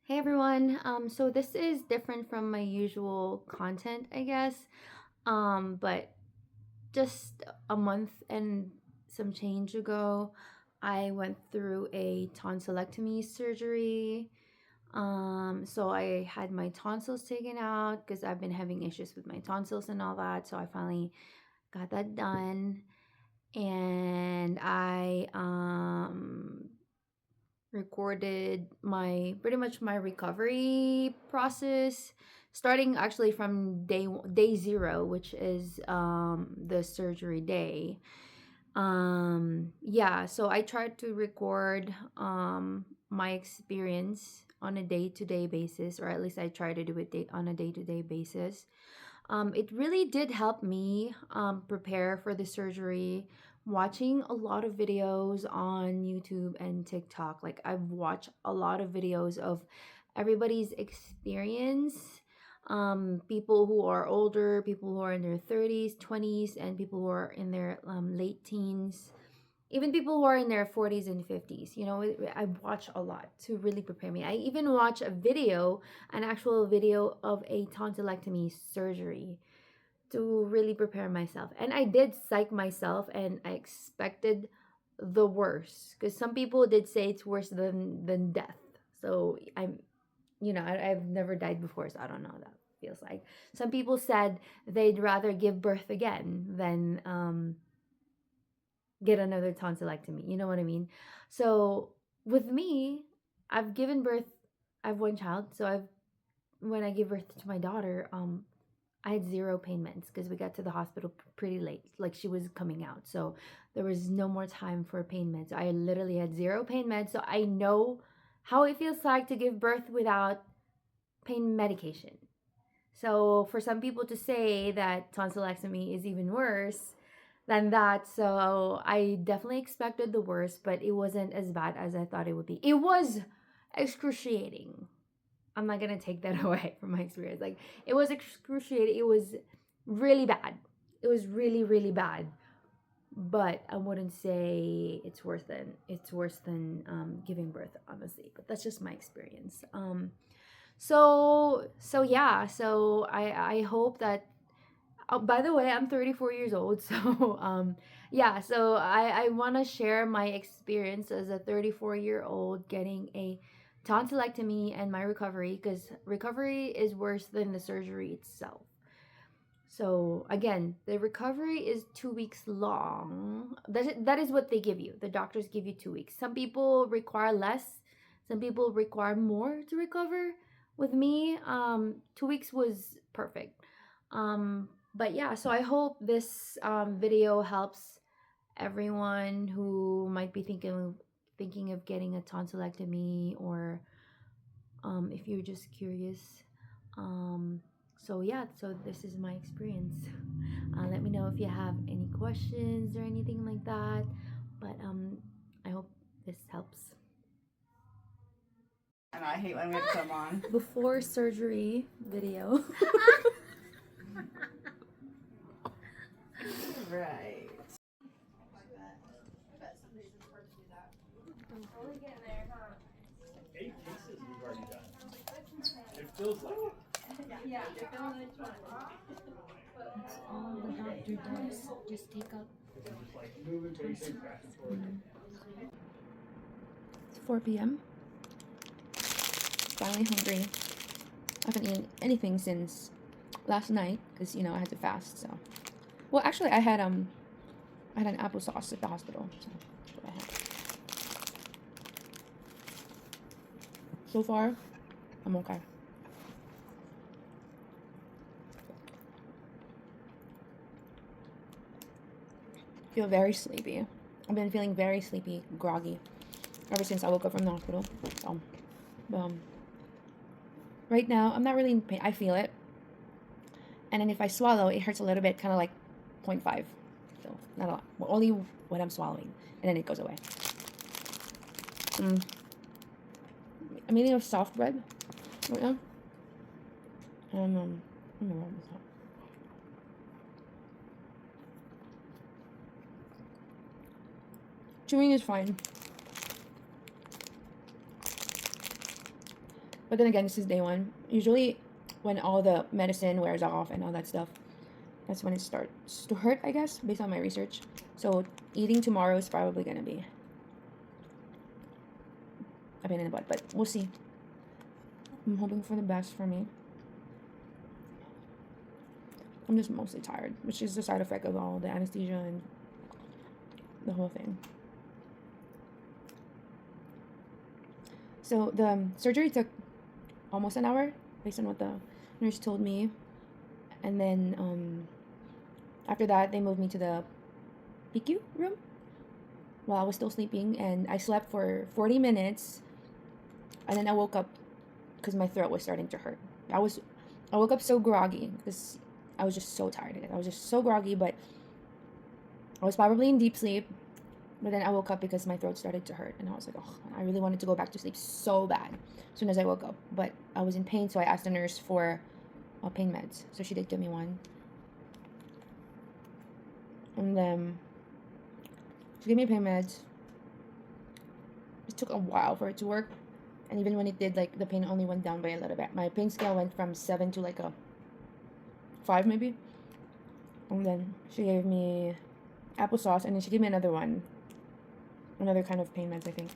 Hey everyone. So this is different from my usual content, I guess. But just a month and some change ago, I went through a tonsillectomy surgery. So I had my tonsils taken out because I've been having issues with my tonsils and all that. So I finally got that done, and I recorded my pretty much my recovery process, starting actually from day zero, which is the surgery day. Yeah, so I tried to record my experience on a day-to-day basis, or at least I try to do it on a day-to-day basis. It really did help me prepare for the surgery. Watching a lot of videos on YouTube and TikTok, like I've watched a lot of videos of everybody's experience. People who are older, people who are in their 30s, 20s, and people who are in their late teens, even people who are in their 40s and 50s. I watch a lot to really prepare me. I even watch an actual video of a tonsillectomy surgery to really prepare myself. And I did psych myself, and I expected the worst because some people did say it's worse than death. So I've never died before, so I don't know what that feels like. Some people said they'd rather give birth again than get another tonsillectomy. You know what I mean? So with me, I've given birth. I have one child, so when I gave birth to my daughter, I had zero pain meds because we got to the hospital pretty late. Like she was coming out, so there was no more time for pain meds. I literally had zero pain meds, so I know how it feels like to give birth without pain medication. So for some people to say that tonsillectomy is even worse than that, so I definitely expected the worst, but it wasn't as bad as I thought it would be. It was excruciating. I'm not gonna take that away from my experience. Like, it was excruciating. It was really bad. It was really, really bad. But I wouldn't say it's worse than giving birth, honestly. But that's just my experience. So yeah. So I hope that. Oh, by the way, I'm 34 years old. So yeah. So I want to share my experience as a 34-year-old getting a tonsillectomy and my recovery, because recovery is worse than the surgery itself. So again, the recovery is 2 weeks long. That is what they give you. The doctors give you 2 weeks. Some people require less. Some people require more to recover. With me, 2 weeks was perfect. But yeah, so I hope this video helps everyone who might be thinking of getting a tonsillectomy, or if you're just curious. So yeah, so this is my experience. Let me know if you have any questions or anything like that. But I hope this helps. And I hate when we have to put them on. Before surgery video. Right. Only getting there, huh? 8 cases we've already done. It feels like it. Yeah, it feels like fun. That's all the doctor does. Just take out. Just like moving patients back and forth. It's 4 p.m. Finally hungry. I haven't eaten anything since last night because I had to fast. So, well, actually, I had an applesauce at the hospital. So that's what I had. So far, I'm okay. Feel very sleepy. I've been feeling very sleepy, groggy, ever since I woke up from the hospital. Right now, I'm not really in pain. I feel it. And then if I swallow, it hurts a little bit, kind of like 0.5. So, not a lot. Well, only when I'm swallowing. And then it goes away. I'm eating a soft bread right now. And, I don't know what it's called. Chewing is fine. But then again, this is day one. Usually, when all the medicine wears off and all that stuff, that's when it starts to hurt, I guess, based on my research. So eating tomorrow is probably gonna be a pain in the butt, but we'll see. I'm hoping for the best for me. I'm just mostly tired, which is the side effect of all the anesthesia and the whole thing. So the surgery took almost an hour, based on what the nurse told me. And then after that, they moved me to the PQ room while I was still sleeping, and I slept for 40 minutes, and then I woke up because my throat was starting to hurt. I woke up so groggy because I was just so tired. I was just so groggy, but I was probably in deep sleep. But then I woke up because my throat started to hurt, and I was like, oh, I really wanted to go back to sleep so bad as soon as I woke up. But I was in pain, so I asked the nurse for pain meds. So she did give me one. And then she gave me pain meds. It took a while for it to work. And even when it did, like, the pain only went down by a little bit. My pain scale went from 7 to like a 5 maybe. And then she gave me applesauce, and then she gave me another one. Another kind of pain meds, I think.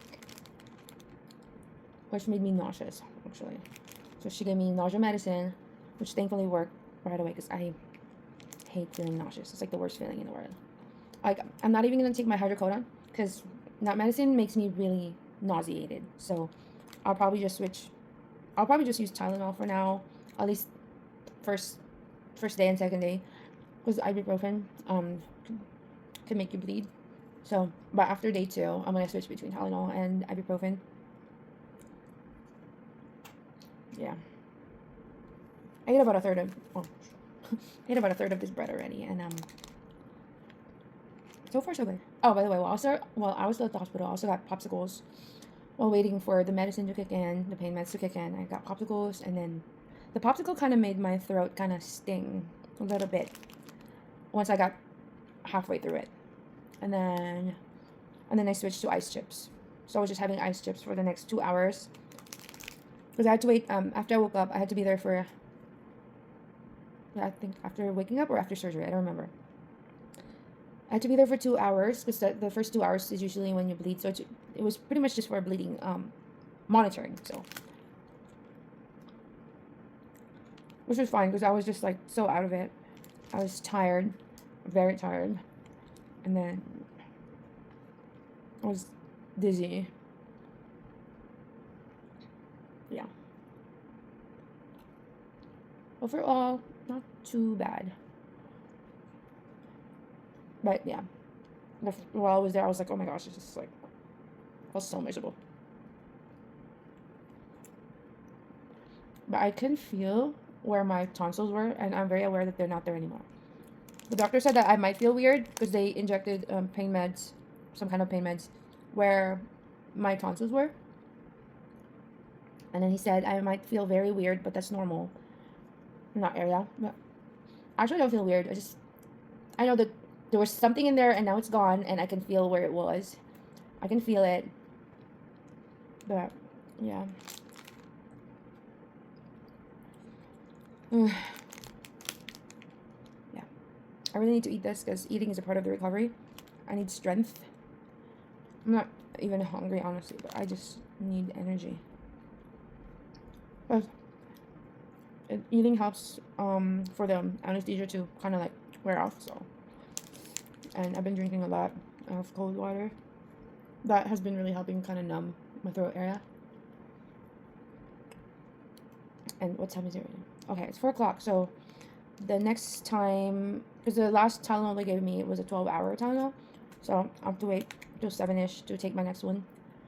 Which made me nauseous, actually. So she gave me nausea medicine, which thankfully worked right away because I hate feeling nauseous. It's like the worst feeling in the world. Like, I'm not even going to take my hydrocodone because that medicine makes me really nauseated. So I'll probably just use Tylenol for now, at least first day and second day, because ibuprofen can make you bleed. So, but after day 2, I'm going to switch between Tylenol and ibuprofen. Yeah. I ate about a third of this bread already, and so far so good. Oh, by the way, while I was at the hospital, I also got popsicles while waiting for the medicine to kick in, the pain meds to kick in. I got popsicles, and then the popsicle kind of made my throat kind of sting a little bit once I got halfway through it. And then I switched to ice chips. So I was just having ice chips for the next 2 hours. Because I had to wait, after I woke up, I had to be there for, I think after waking up or after surgery, I don't remember. I had to be there for 2 hours, because the first 2 hours is usually when you bleed. So it was pretty much just for bleeding monitoring, so. Which was fine, because I was just like so out of it. I was tired, very tired. And then I was dizzy. Yeah. Overall, not too bad. But yeah, while I was there, I was like, oh my gosh, it's just like, I was so miserable. But I can feel where my tonsils were, and I'm very aware that they're not there anymore. The doctor said that I might feel weird because they injected pain meds, some kind of pain meds, where my tonsils were. And then he said I might feel very weird, but that's normal in that area. But I actually don't feel weird. I know that there was something in there and now it's gone, and I can feel where it was. I can feel it. But, yeah. Yeah. I really need to eat this because eating is a part of the recovery. I need strength. I'm not even hungry, honestly, but I just need energy. But eating helps for the anesthesia to kind of like wear off, so. And I've been drinking a lot of cold water. That has been really helping kind of numb my throat area. And what time is it right now? Okay, it's 4 o'clock, so the next time, because the last Tylenol they gave me was a 12-hour Tylenol, so I have to wait till 7-ish to take my next one.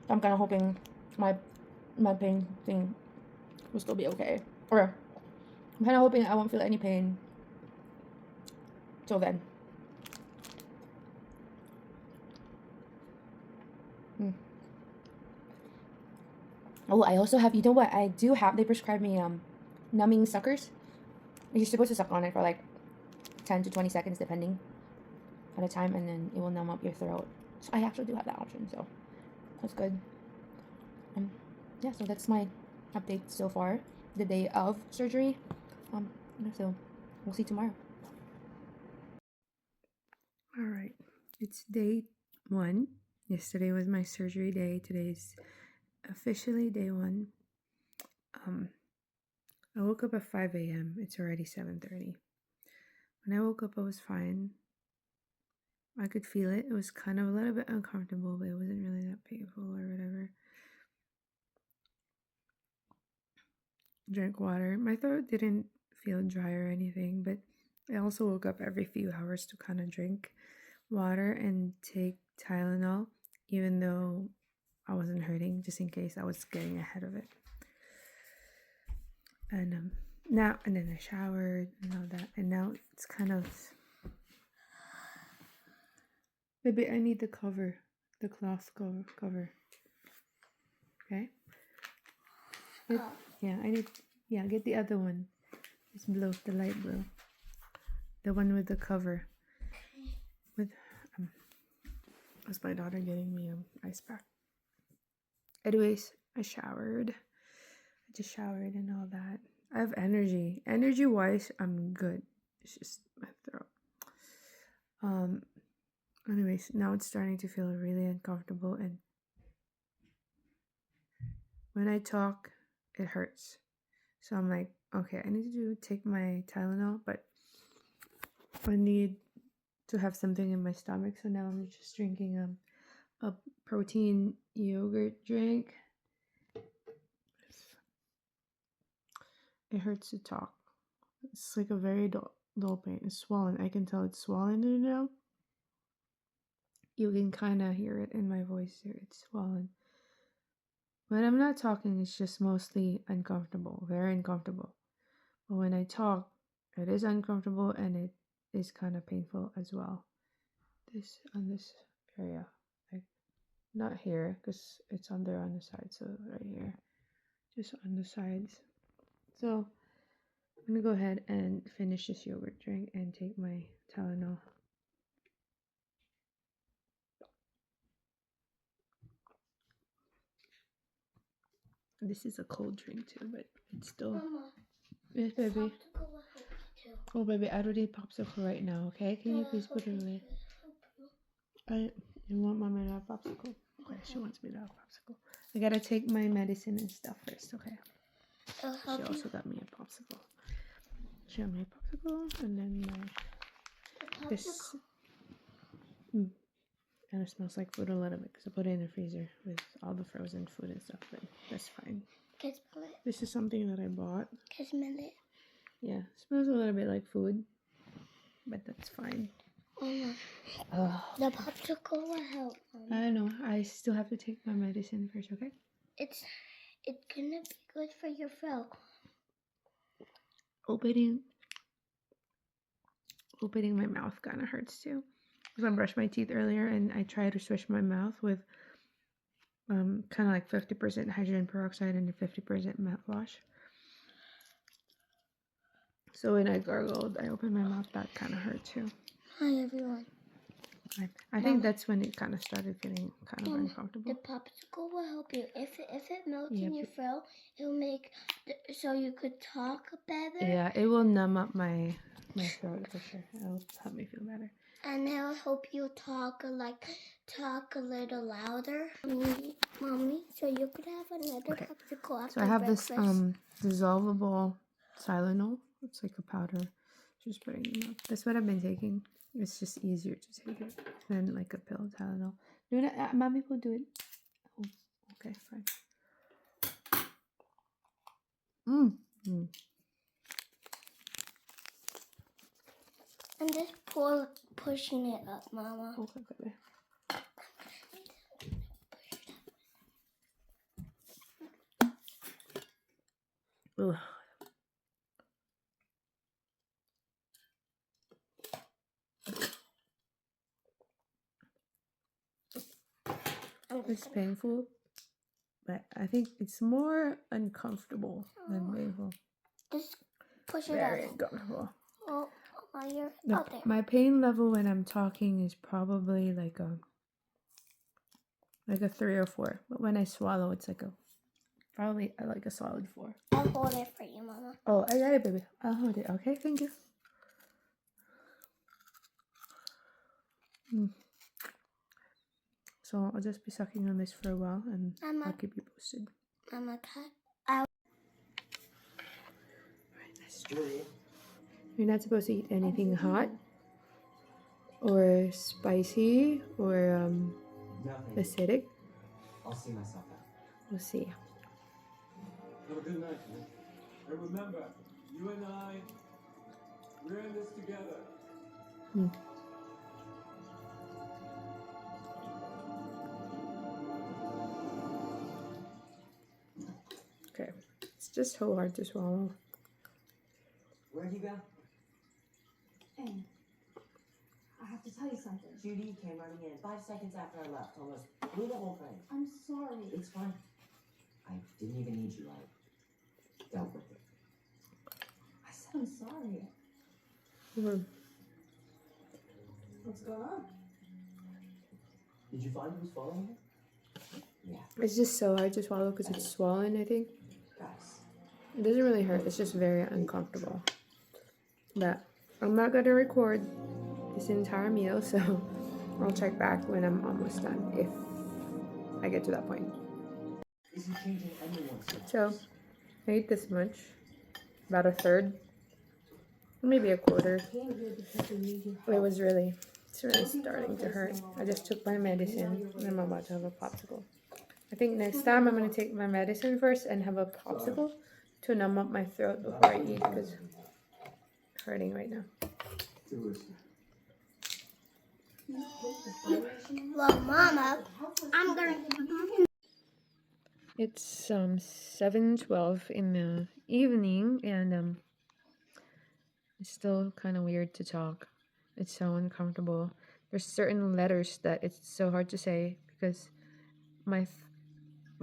So I'm kind of hoping my pain thing will still be okay. Or I'm kind of hoping I won't feel any pain till then. Oh, I also have, you know what? I do have, they prescribed me numbing suckers. You're supposed to suck on it for like 10 to 20 seconds, depending at a time, and then it will numb up your throat. So I actually do have that option, so that's good. Yeah, so that's my update so far, the day of surgery. So we'll see tomorrow. All right, it's day 1. Yesterday was my surgery day. Today's officially day 1. I woke up at 5 a.m. It's already 7:30. When I woke up, I was fine. I could feel it. It was kind of a little bit uncomfortable, but it wasn't really that painful or whatever. Drank water. My throat didn't feel dry or anything, but I also woke up every few hours to kind of drink water and take Tylenol, even though I wasn't hurting, just in case I was getting ahead of it. And then I showered and all that, and now it's kind of, baby, I need the cover, the cloth cover. Okay. Get the other one. It's blue, the light blue, the one with the cover. With that's my daughter getting me an ice pack. Anyways, I just showered and all that. I have energy. Energy wise, I'm good. It's just my throat. Anyways, now it's starting to feel really uncomfortable, and when I talk, it hurts. So I'm like, okay, I need to take my Tylenol, but I need to have something in my stomach. So now I'm just drinking a protein yogurt drink. It hurts to talk. It's like a very dull pain. It's swollen. I can tell it's swollen now. You can kind of hear it in my voice here. It's swollen. When I'm not talking, it's just mostly uncomfortable, very uncomfortable. But when I talk, it is uncomfortable and it is kind of painful as well. This area, like not here because it's on the side, so right here, just on the sides. So I'm gonna go ahead and finish this yogurt drink and take my Tylenol. This is a cold drink too, but it's still. Mama, Yes, baby. popsicle will help you too. Oh, baby, I don't need popsicle right now. Okay, can you please put it away? You want mommy to have popsicle? Okay, she wants me to have popsicle. I gotta take my medicine and stuff first. Okay. It'll She help you. also got me a popsicle. She got me a popsicle and then this. And it smells like food a little bit because I put it in the freezer with all the frozen food and stuff, but that's fine. Can I smell it? This is something that I bought. Can I smell it? Yeah, it smells a little bit like food, but that's fine. The popsicle will help. I don't know. I still have to take my medicine first, okay? It's gonna be good for your throat. Opening my mouth kind of hurts too. Because I brushed my teeth earlier and I tried to swish my mouth with kind of like 50% hydrogen peroxide and 50% mouthwash. So when I gargled, I opened my mouth. That kind of hurt too. Hi everyone. I think that's when it kind of started feeling kind of uncomfortable. The popsicle will help you. If it melts in your throat, it'll make so you could talk better. Yeah, it will numb up my throat for sure. It'll help me feel better. And it'll help you talk a little louder, mommy. So you could have another popsicle after So I have breakfast. this dissolvable Tylenol. It's like a powder. Just putting it in mouth. That's what I've been taking. It's just easier to take it than like a pill Tylenol. Do it. Mommy will do it. Oh, okay, fine. I'm just pushing it up, Mama. Okay, baby. Ugh. It's painful, but I think it's more uncomfortable than painful. Just push it Very up. uncomfortable. Oh, you're out there. My pain level when I'm talking is probably like a 3 or 4, but when I swallow, it's like a Probably I like a solid 4. I'll hold it for you, Mama. Oh, I got it, baby. I'll hold it. Okay, thank you. So I'll just be sucking on this for a while, and I'll keep you posted. Mama, cut. You're not supposed to eat anything hot or spicy or acidic. I'll see myself out. We'll see. Have a good night, man. And remember, you and I, we're in this together. Okay. It's just so hard to swallow. Where'd you go? Hey, I have to tell you something. Judy came running in 5 seconds after I left. Almost blew the whole thing. I'm sorry. It's fine. I didn't even need you. I dealt with it. I said I'm sorry. What's going on? Did you find who's following it? Yeah. It's just so hard to swallow because it's swollen, I think. Guys. It doesn't really hurt. It's just very uncomfortable. But I'm not going to record this entire meal, so I'll check back when I'm almost done, if I get to that point. Isn't changing anyone's life. So, I ate this much. About a third. Maybe a quarter. But it's really starting to hurt. I just took my medicine and I'm about to have a popsicle. I think next time I'm going to take my medicine first and have a popsicle to numb up my throat before I eat because it's hurting right now. Well, Mama, I'm gonna. It's 7:12 in the evening and it's still kind of weird to talk. It's so uncomfortable. There's certain letters that it's so hard to say because my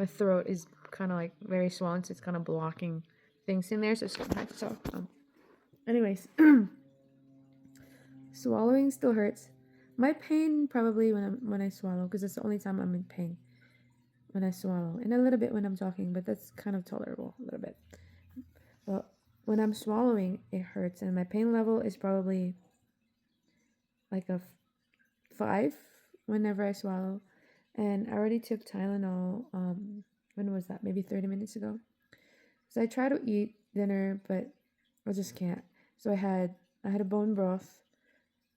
throat is kind of like very swollen, so it's kind of blocking things in there, so it's kind of hard to talk. Anyways, swallowing still hurts. My pain probably when I swallow, because it's the only time I'm in pain when I swallow, and a little bit when I'm talking, but that's kind of tolerable a little bit. But when I'm swallowing, it hurts, and my pain level is probably like a 5 whenever I swallow. And I already took Tylenol. When was that? Maybe 30 minutes ago. So I try to eat dinner, but I just can't. So I had a bone broth,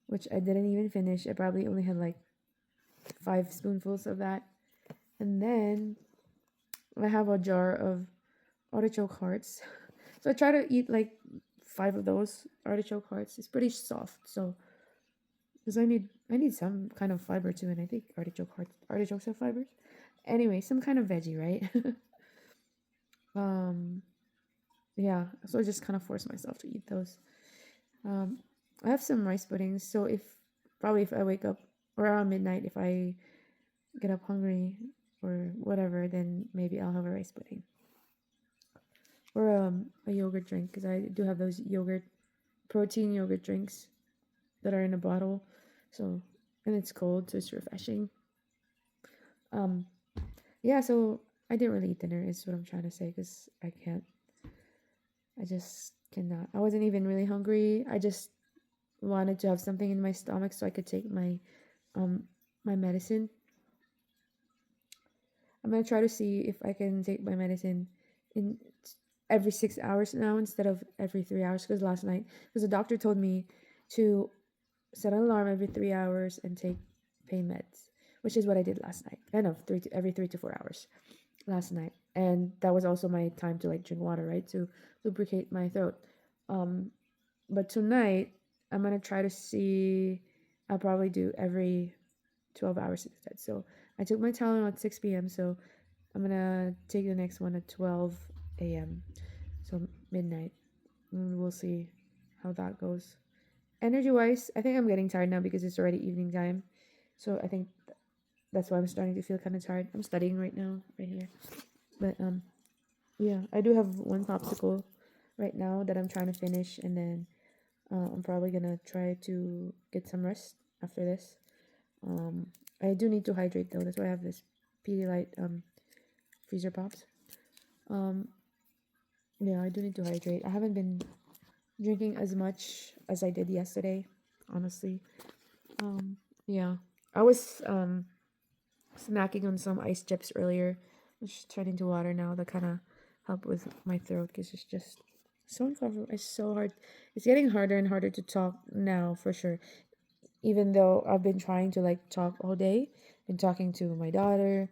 which I didn't even finish. I probably only had like 5 spoonfuls of that. And then I have a jar of artichoke hearts. So I try to eat like 5 of those artichoke hearts. It's pretty soft, so because I need some kind of fiber too, and I think artichokes have fibers. Anyway, some kind of veggie, right? Yeah. So I just kind of force myself to eat those. I have some rice puddings. So if I wake up around midnight, if I get up hungry or whatever, then maybe I'll have a rice pudding. Or a yogurt drink, because I do have those protein yogurt drinks that are in a bottle. So, and it's cold, so it's refreshing. Yeah, so I didn't really eat dinner, is what I'm trying to say, because I just cannot. I wasn't even really hungry. I just wanted to have something in my stomach so I could take my my medicine. I'm gonna try to see if I can take my medicine in every 6 hours now instead of every 3 hours, because the doctor told me to set an alarm every 3 hours and take pain meds, which is what I did last night. I know, every 3 to 4 hours last night. And that was also my time to like drink water, right? To lubricate my throat. But tonight I'm gonna try to see, I'll probably do every 12 hours instead. So I took my Tylenol at 6 p.m. So I'm gonna take the next one at 12 a.m. So midnight. And we'll see how that goes. Energy wise, I think I'm getting tired now because it's already evening time. So I think that's why I'm starting to feel kind of tired. I'm studying right now, right here. But yeah, I do have one popsicle right now that I'm trying to finish, and then I'm probably gonna try to get some rest after this. I do need to hydrate though. That's why I have this Pedialyte freezer pops. Um, yeah, I do need to hydrate. I haven't been drinking as much as I did yesterday, honestly. Um, yeah, I was snacking on some ice chips earlier, which turned into water now. That kind of help with my throat because it's just so uncomfortable. It's so hard. It's getting harder and harder to talk now for sure. Even though I've been trying to like talk all day, been talking to my daughter,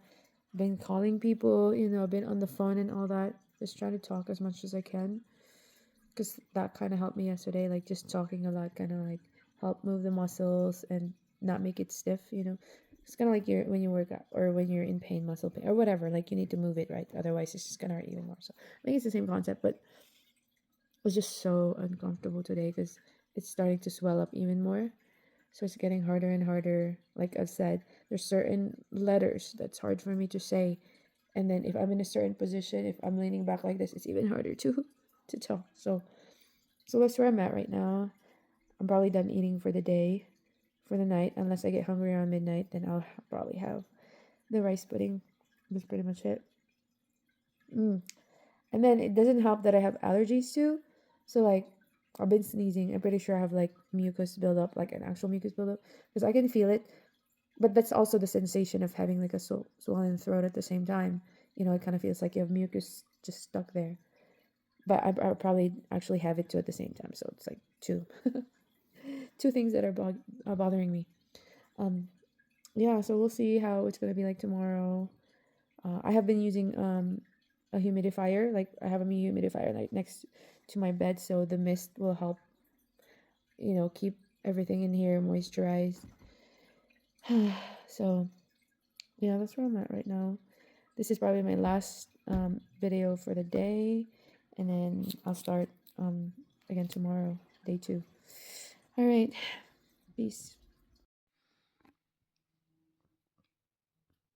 been calling people, been on the phone and all that. Just trying to talk as much as I can because that kind of helped me yesterday. Like just talking a lot kind of like help move the muscles and not make it stiff. It's kind of like when you work out or when you're in pain, muscle pain or whatever. Like you need to move it, right? Otherwise, it's just gonna hurt even more. So I think it's the same concept, but it was just so uncomfortable today because it's starting to swell up even more. So it's getting harder and harder. Like I've said, there's certain letters that's hard for me to say. And then if I'm in a certain position, if I'm leaning back like this, it's even harder to talk. So that's where I'm at right now. I'm probably done eating for the day, for the night. Unless I get hungry around midnight, then I'll probably have the rice pudding. That's pretty much it. And then it doesn't help that I have allergies too. So like I've been sneezing. I'm pretty sure I have like mucus buildup, like an actual mucus buildup, because I can feel it. But that's also the sensation of having like a swollen throat at the same time. It kind of feels like you have mucus just stuck there. But I probably actually have it too at the same time. So it's like two things that are bothering me. Yeah, so we'll see how it's gonna be like tomorrow. I have been using a humidifier. Like I have a humidifier like next to my bed, so the mist will help keep everything in here moisturized. So yeah, that's where I'm at right now. This is probably my last video for the day, and then I'll start again tomorrow, day 2. All right, peace.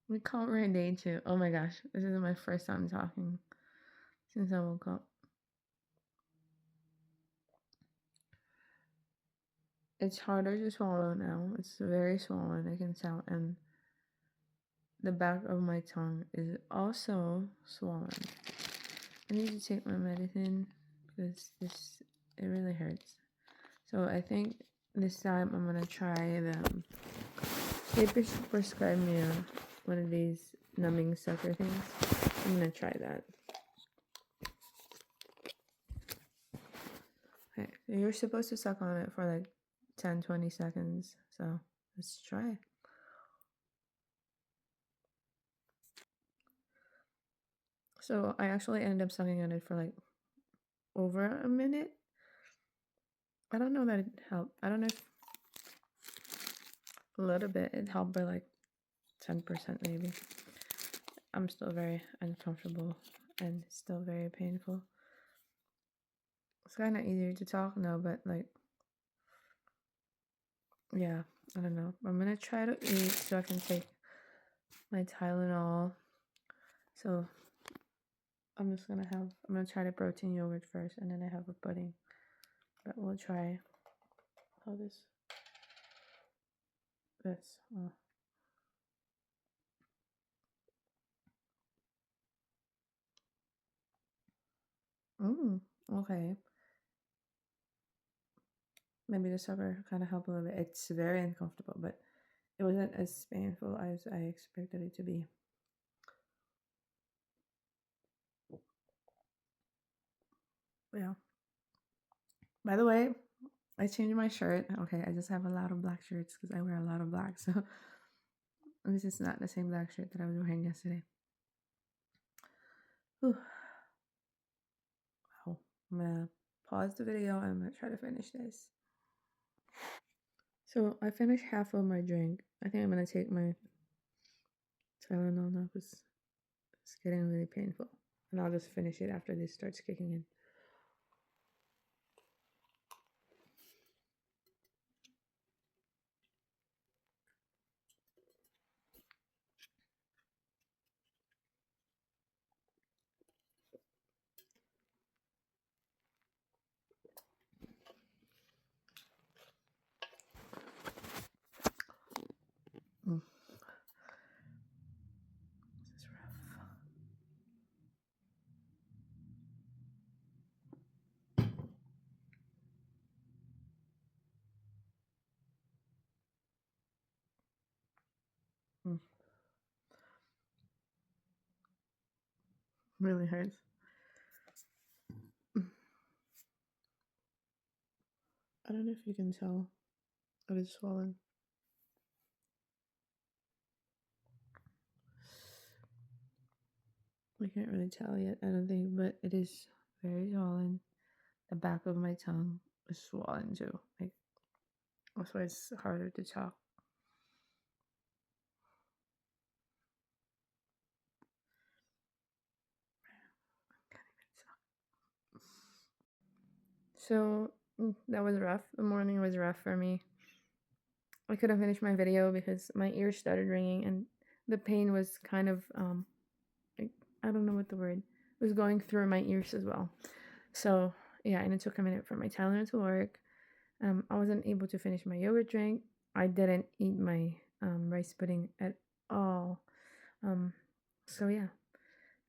We call it day 2. Oh my gosh, this is my first time talking since I woke up. It's harder to swallow now. It's very swollen, I can tell, and the back of my tongue is also swollen. I need to take my medicine because it really hurts. So I think this time I'm gonna try them. They prescribed me one of these numbing sucker things. I'm gonna try that. Okay, you're supposed to suck on it for like 10-20 seconds. So let's try. So I actually ended up sucking on it for like over a minute. I don't know that it helped. I don't know if a little bit it helped by like 10% maybe. I'm still very uncomfortable and still very painful. It's kind of easier to talk now, but like, yeah, I don't know. I'm gonna try to eat so I can take my Tylenol. So I'm gonna try the protein yogurt first, and then I have a pudding. But we'll try how this. Oh. Okay. Maybe the sugar kind of helped a little bit. It's very uncomfortable, but it wasn't as painful as I expected it to be. Yeah. By the way, I changed my shirt. Okay, I just have a lot of black shirts because I wear a lot of black. So this is not the same black shirt that I was wearing yesterday. Whew. Wow. I'm gonna pause the video and I'm gonna try to finish this. So I finished half of my drink. I think I'm gonna take my Tylenol now because it's getting really painful. And I'll just finish it after this starts kicking in. Mm. This is rough. Really hurts. I don't know if you can tell, but it's swollen. I can't really tell yet, I don't think, but it is very swollen. The back of my tongue is swollen too. Like, that's why it's harder to talk. So that was rough. The morning was rough for me. I couldn't finish my video because my ears started ringing and the pain was kind of like, I don't know what the word was, going through my ears as well. So yeah, and it took a minute for my Tylenol to work. I wasn't able to finish my yogurt drink. I didn't eat my rice pudding at all. So yeah,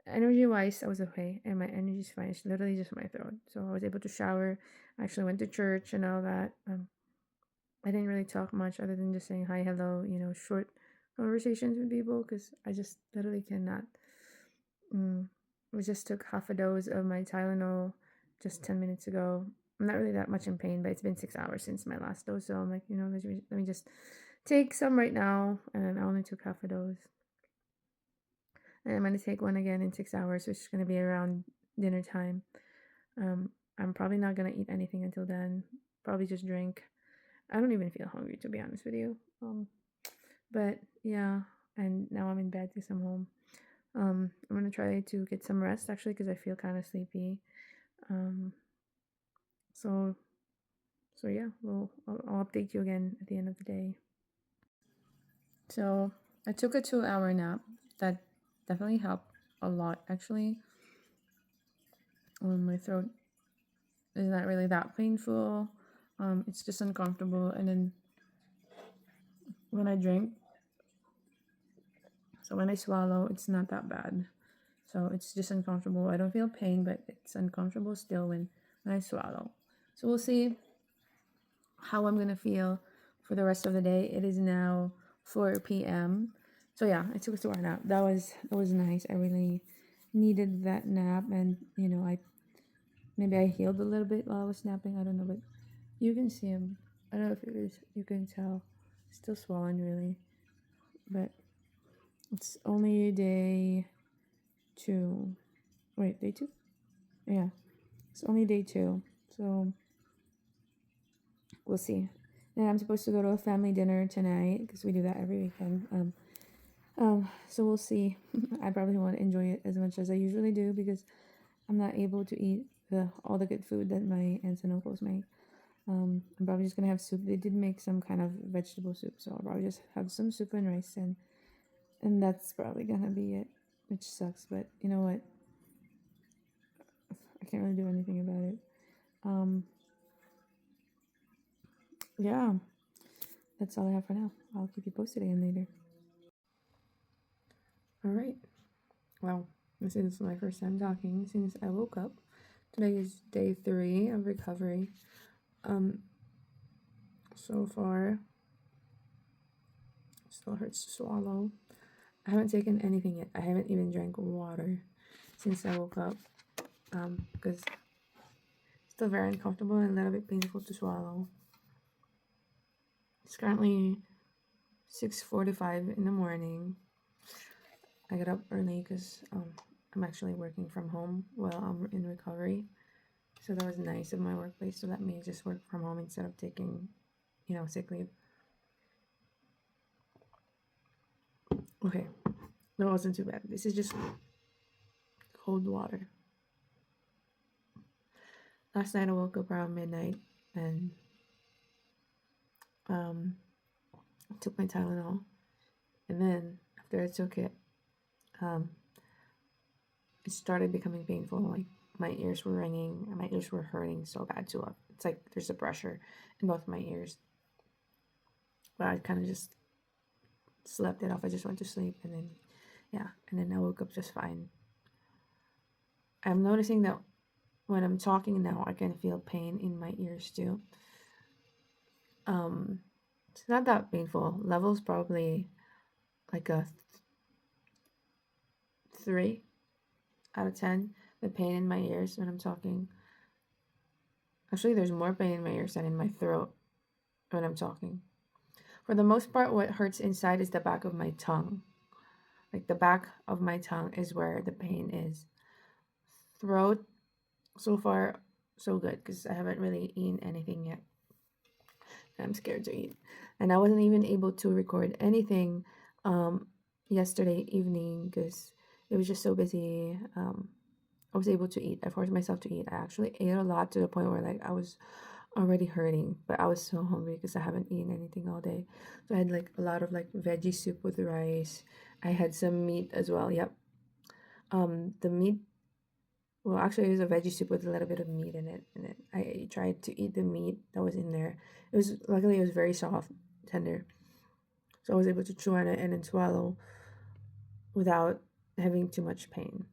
energy wise, I was okay, and my energy's fine. It's literally just my throat. So I was able to shower. I actually went to church and all that. I didn't really talk much other than just saying hi, hello, short conversations with people because I just literally cannot. I just took half a dose of my Tylenol just 10 minutes ago. I'm not really that much in pain, but it's been 6 hours since my last dose. So I'm like, let me just take some right now. And I only took half a dose. And I'm going to take one again in 6 hours, which is going to be around dinner time. I'm probably not going to eat anything until then. Probably just drink. I don't even feel hungry, to be honest with you. But yeah, and now I'm in bed because I'm home. I'm gonna try to get some rest actually because I feel kind of sleepy. So yeah, I'll update you again at the end of the day. So I took a 2-hour nap. That definitely helped a lot actually. My throat is not really that painful. It's just uncomfortable, and then when I drink, so when I swallow, it's not that bad. So it's just uncomfortable. I don't feel pain, but it's uncomfortable still when I swallow. So we'll see how I'm gonna feel for the rest of the day. It is now 4 p.m. So yeah, I took a 2-hour nap. That was nice. I really needed that nap, and I healed a little bit while I was napping. I don't know, but you can see him. I don't know if you can tell. It's still swollen really, but it's only day 2. Wait, day 2? Yeah, it's only day 2. So we'll see. And I'm supposed to go to a family dinner tonight because we do that every weekend. So we'll see. I probably won't enjoy it as much as I usually do because I'm not able to eat all the good food that my aunts and uncles make. I'm probably just gonna have soup. They did make some kind of vegetable soup, so I'll probably just have some soup and rice, and that's probably gonna be it, which sucks. But you know what? I can't really do anything about it. Yeah, that's all I have for now. I'll keep you posted again later. All right. Well, this is my first time talking since I woke up. Today is day 3 of recovery. So far, still hurts to swallow. I haven't taken anything yet. I haven't even drank water since I woke up. Because it's still very uncomfortable and a little bit painful to swallow. It's currently 6:45 in the morning. I get up early because I'm actually working from home while I'm in recovery. So that was nice of my workplace to let me just work from home instead of taking, sick leave. Okay, that wasn't too bad. This is just cold water. Last night I woke up around midnight and took my Tylenol. And then after I took it, it started becoming painful. Like my ears were ringing and my ears were hurting so bad too. It's like there's a pressure in both my ears. But I kind of just slept it off. I just went to sleep and then I woke up just fine. I'm noticing that when I'm talking now, I can feel pain in my ears too. It's not that painful. Levels probably like a 3 out of 10. The pain in my ears when I'm talking. Actually, there's more pain in my ears than in my throat when I'm talking. For the most part, what hurts inside is the back of my tongue. Like the back of my tongue is where the pain is. Throat, so far, so good because I haven't really eaten anything yet. I'm scared to eat. And I wasn't even able to record anything yesterday evening because it was just so busy. I was able to eat. I forced myself to eat. I actually ate a lot to the point where like I was already hurting, but I was so hungry because I haven't eaten anything all day. So I had like a lot of like veggie soup with rice. I had some meat as well. Yep. The meat. Well, actually, it was a veggie soup with a little bit of meat in it, and then I tried to eat the meat that was in there. It was luckily it was very soft, tender, so I was able to chew on it and then swallow without having too much pain.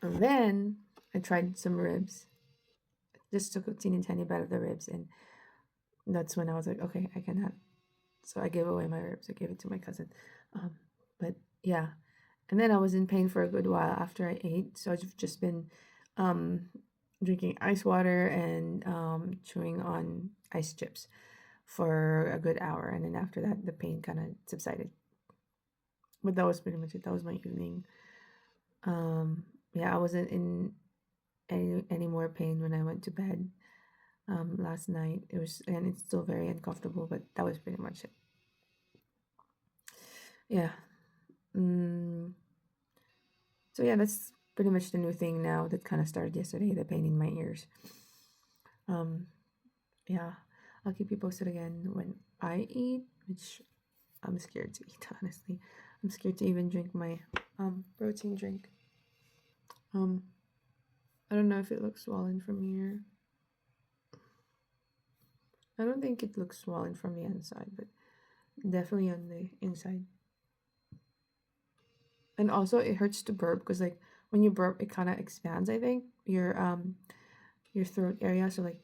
And then I tried some ribs. Just took a teeny tiny bite of the ribs, and that's when I was like, okay, I cannot. So I gave away my ribs. I gave it to my cousin. But yeah, and then I was in pain for a good while after I ate. So I've just been drinking ice water and chewing on ice chips for a good hour, and then after that, the pain kind of subsided. But that was pretty much it. That was my evening. Yeah, I wasn't in any more pain when I went to bed last night. It was, and it's still very uncomfortable, but that was pretty much it. Yeah. So yeah, that's pretty much the new thing now that kind of started yesterday, the pain in my ears. Yeah, I'll keep you posted again when I eat, which I'm scared to eat, honestly. I'm scared to even drink my protein drink. I don't know if it looks swollen from here. I don't think it looks swollen from the inside, but definitely on the inside. And also it hurts to burp because like when you burp it kind of expands, I think, your throat area, so like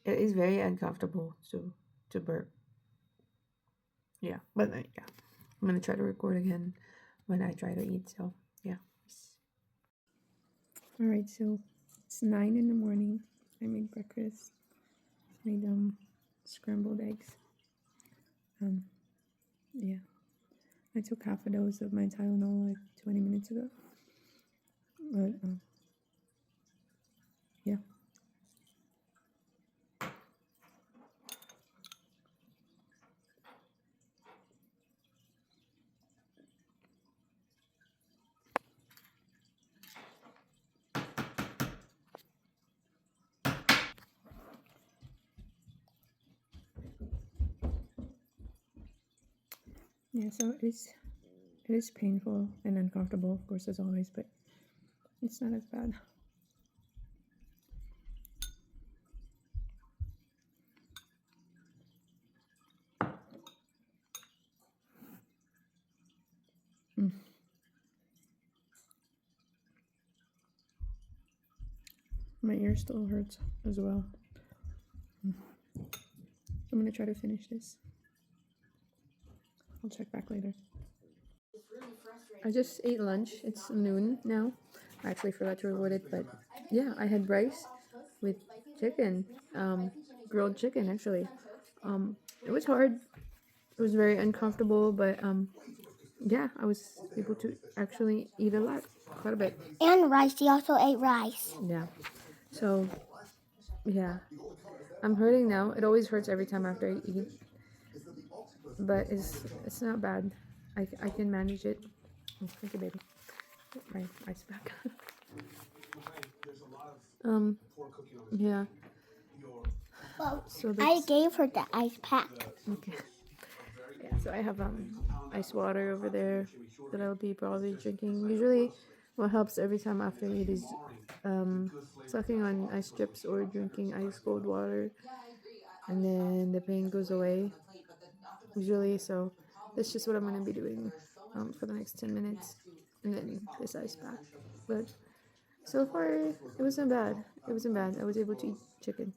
it is very uncomfortable to burp. Yeah, but yeah, I'm gonna try to record again when I try to eat. So yeah. All right, so it's 9 in the morning. I made breakfast. Made scrambled eggs. Yeah, I took half a dose of my Tylenol like 20 minutes ago. But yeah. Yeah, so it is painful and uncomfortable, of course, as always, but it's not as bad. My ear still hurts as well. So I'm gonna try to finish this. I'll check back later. I just ate lunch. It's noon now. I actually forgot to record it, but yeah, I had rice with chicken, grilled chicken actually. It was hard. It was very uncomfortable, but yeah, I was able to actually eat a lot, quite a bit. And rice. He also ate rice. Yeah. So yeah, I'm hurting now. It always hurts every time after I eat, but it's not bad. I can manage it. Oh, thank you, baby. Get my ice back. Yeah. Well, So I gave her the ice pack. okay. Yeah, so I have ice water over there that I'll be probably drinking. Usually what helps every time after I eat is sucking on ice chips or drinking ice cold water, and then the pain goes away usually. So that's just what I'm gonna be doing for the next 10 minutes, and then this ice pack. But so far it wasn't bad. It wasn't bad. I was able to eat chicken,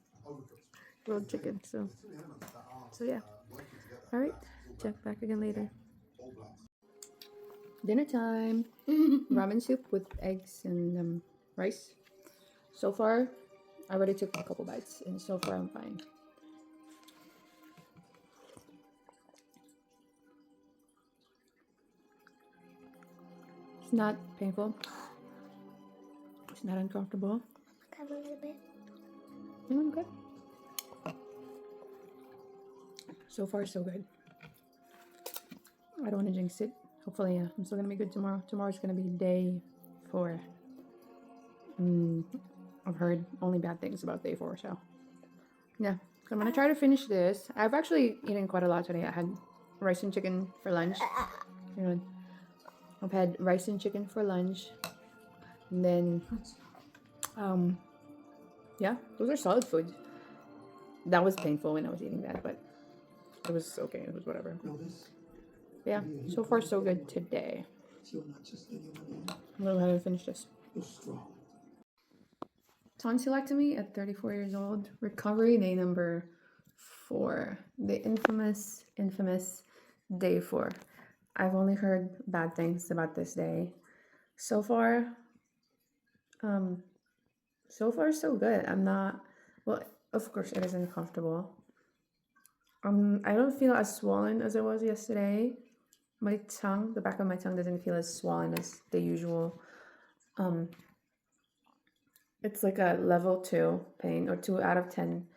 grilled chicken. So yeah. All right, check back again later. Dinner time. Ramen soup with eggs and rice. So far, I already took a couple bites, and so far I'm fine. It's not painful. It's not uncomfortable. Come a little bit. I'm good. So far, so good. I don't want to jinx it. Hopefully, I'm still gonna be good tomorrow. Tomorrow's gonna be day 4. I've heard only bad things about day 4, so yeah. So I'm gonna try to finish this. I've actually eaten quite a lot today. I had rice and chicken for lunch. Yun. I've had rice and chicken for lunch, and then yeah, those are solid foods. That was painful when I was eating that, but it was okay. It was whatever. Yeah, so far so good today. I'm gonna go ahead and finish this. Tonsillectomy at 34 years old. Recovery day number 4. The infamous day 4. I've only heard bad things about this day. So far, so good. I'm not, well, of course it is uncomfortable. I don't feel as swollen as I was yesterday. My tongue, the back of my tongue doesn't feel as swollen as the usual. It's like a level 2 pain, or 2 out of 10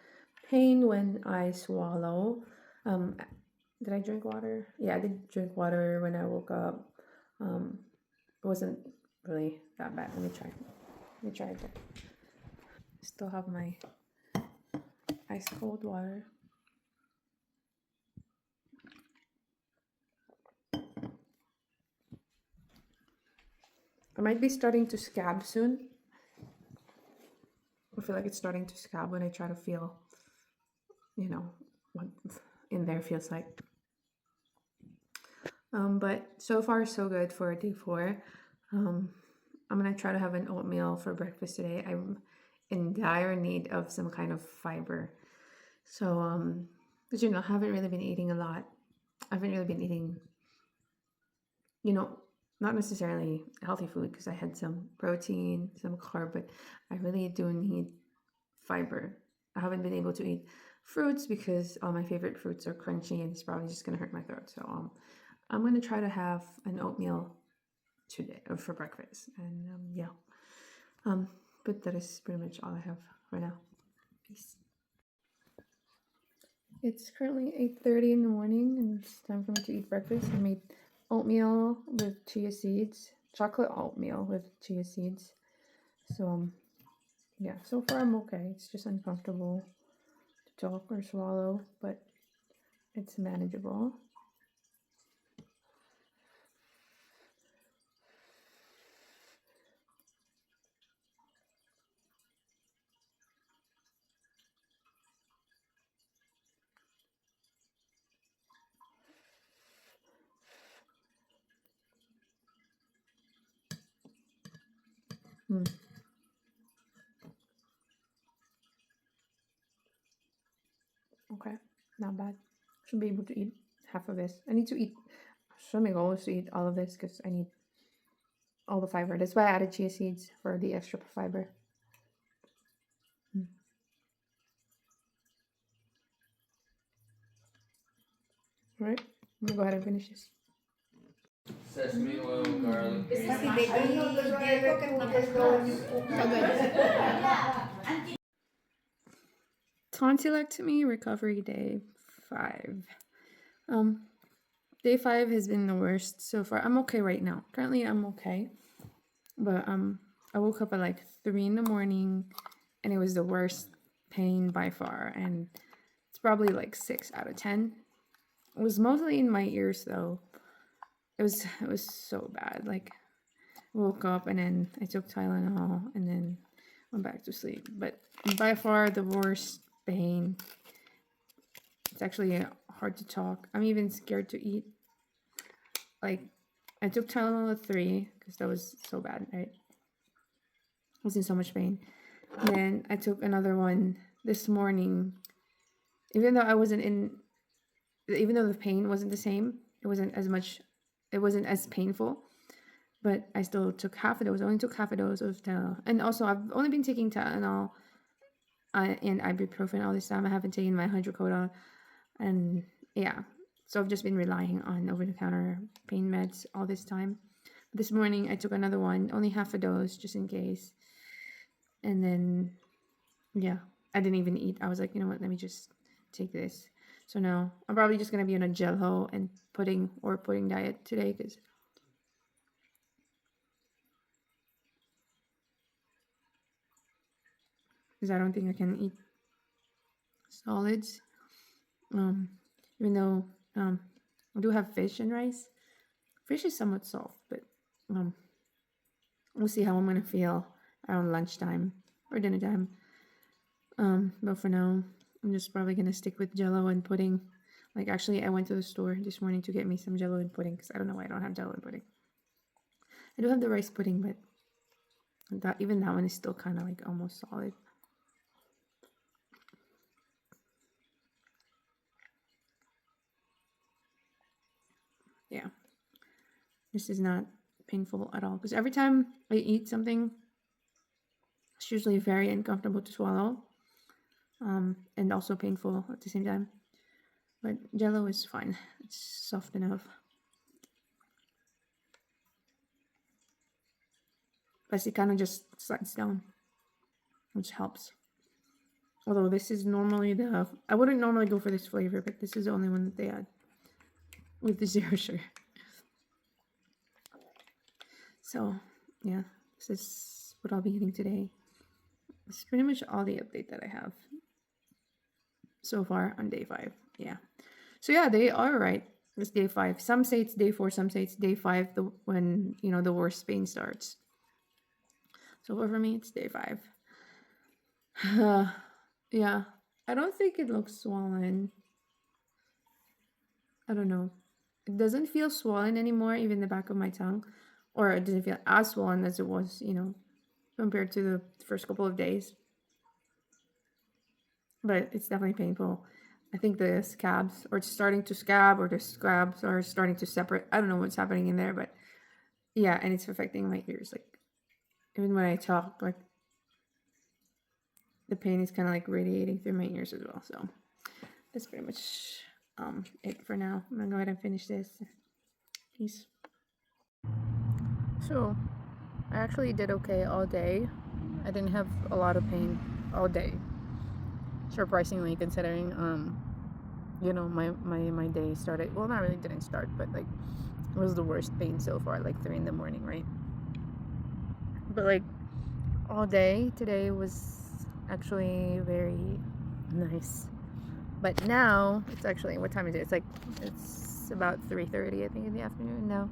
pain when I swallow. Did I drink water? Yeah, I did drink water when I woke up. It wasn't really that bad. Let me try again. Still have my ice cold water. I might be starting to scab soon. I feel like it's starting to scab when I try to feel, what in there feels like. But so far so good for day 4. I'm gonna try to have an oatmeal for breakfast today. I'm in dire need of some kind of fiber. So, because I haven't really been eating a lot. I haven't really been eating, not necessarily healthy food, because I had some protein, some carb, but I really do need fiber. I haven't been able to eat fruits because all my favorite fruits are crunchy, and it's probably just gonna hurt my throat. So I'm gonna try to have an oatmeal today, or for breakfast, and yeah. But that is pretty much all I have right now. Peace. It's currently 8:30 in the morning, and it's time for me to eat breakfast. I made oatmeal with chia seeds, chocolate oatmeal with chia seeds. So yeah, so far I'm okay. It's just uncomfortable to talk or swallow, but it's manageable. Okay, not bad. Should be able to eat half of this. I need to eat. So my goal is to eat all of this because I need all the fiber. That's why I added chia seeds for the extra fiber. All right, I'm gonna go ahead and finish this. Sesame oil, garlic, Pati green. baby, Diego can put us go when you cook. So good. Tonsillectomy recovery day 5. Day 5 has been the worst so far. I'm okay right now. Currently, I'm okay, but I woke up at like 3 in the morning, and it was the worst pain by far, and it's probably like 6 out of 10. It was mostly in my ears though. It was so bad. Like, woke up and then I took Tylenol and then went back to sleep. But by far the worst pain. It's actually hard to talk. I'm even scared to eat. Like, I took Tylenol at 3 because that was so bad, right? I was in so much pain. And then I took another one this morning. Even though the pain wasn't the same, it wasn't as painful. but I still took half a dose. I only took half a dose of Tylenol. And also, I've only been taking Tylenol and ibuprofen all this time. I haven't taken my hydrocodone. And yeah, so I've just been relying on over-the-counter pain meds all this time. This morning, I took another one, only half a dose, just in case. And then, yeah, I didn't even eat. I was like, you know what, let me just take this. So now, I'm probably just going to be on a Jello and pudding diet today, because I don't think I can eat solids. Even though I do have fish and rice. Fish is somewhat soft, but we'll see how I'm gonna feel around lunchtime or dinner time. But for now, I'm just probably gonna stick with Jello and pudding. Like, actually, I went to the store this morning to get me some Jello and pudding, because I don't know why I don't have Jello and pudding. I do have the rice pudding, but even that one is still kind of like almost solid. Yeah, this is not painful at all, because every time I eat something, it's usually very uncomfortable to swallow, and also painful at the same time. But Jello is fine. It's soft enough. Plus, it kind of just slides down, which helps. Although this is normally I wouldn't normally go for this flavor, but this is the only one that they add with the zero sugar. So, yeah, this is what I'll be eating today. It's pretty much all the update that I have so far on day 5. Yeah. So yeah, they are right. It's day 5. Some say it's day 4. Some say it's day 5. When the worst pain starts. So for me, it's day 5. Yeah, I don't think it looks swollen. I don't know. It doesn't feel swollen anymore, even the back of my tongue, or it doesn't feel as swollen as it was, compared to the first couple of days. But it's definitely painful. I think the scabs, or it's starting to scab, or the scabs are starting to separate. I don't know what's happening in there, but yeah, and it's affecting my ears. Like, even when I talk, like, the pain is kind of like radiating through my ears as well. So that's pretty much it for now. I'm gonna go ahead and finish this. Peace. So I actually did okay all day. I didn't have a lot of pain all day, surprisingly, considering my day started, well, not really didn't start, but like it was the worst pain so far, like 3 a.m, right? But like all day today was actually very nice. But now it's actually, what time is it? It's about 3:30, I think, in the afternoon now.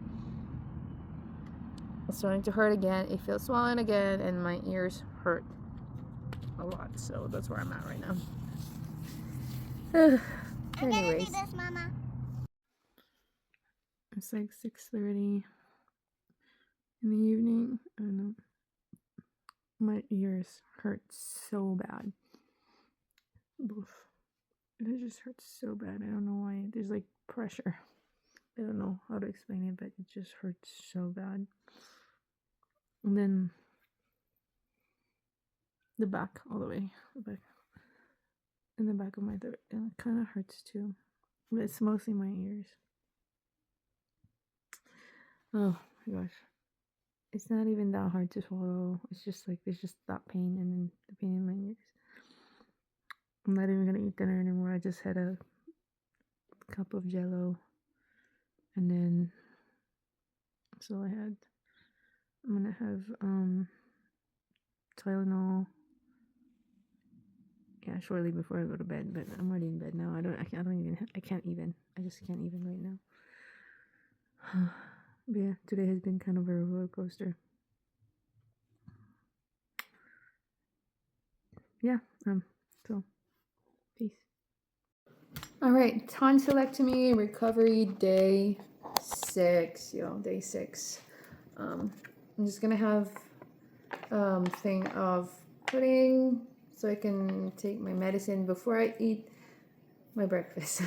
It's starting to hurt again. It feels swollen again, and my ears hurt a lot. So that's where I'm at right now. I'm gonna Anyways, do this, Mama. it's like 6:30 in the evening, and my ears hurt so bad. Oof. It just hurts so bad. I don't know why. There's like pressure. I don't know how to explain it, but it just hurts so bad. And then the back, all the way, in the back of my throat, and it kind of hurts too. But it's mostly my ears. Oh my gosh. It's not even that hard to swallow. It's just like there's just that pain, and then the pain in my ears. I'm not even gonna eat dinner anymore. I just had a cup of Jello, and then that's all I had. I'm gonna have Tylenol. Yeah, shortly before I go to bed. But I'm already in bed now. I can't even. I just can't even right now. But yeah, today has been kind of a roller coaster. Yeah. So peace. All right, tonsillectomy recovery day 6. Day 6. I'm just gonna have thing of pudding so I can take my medicine before I eat my breakfast,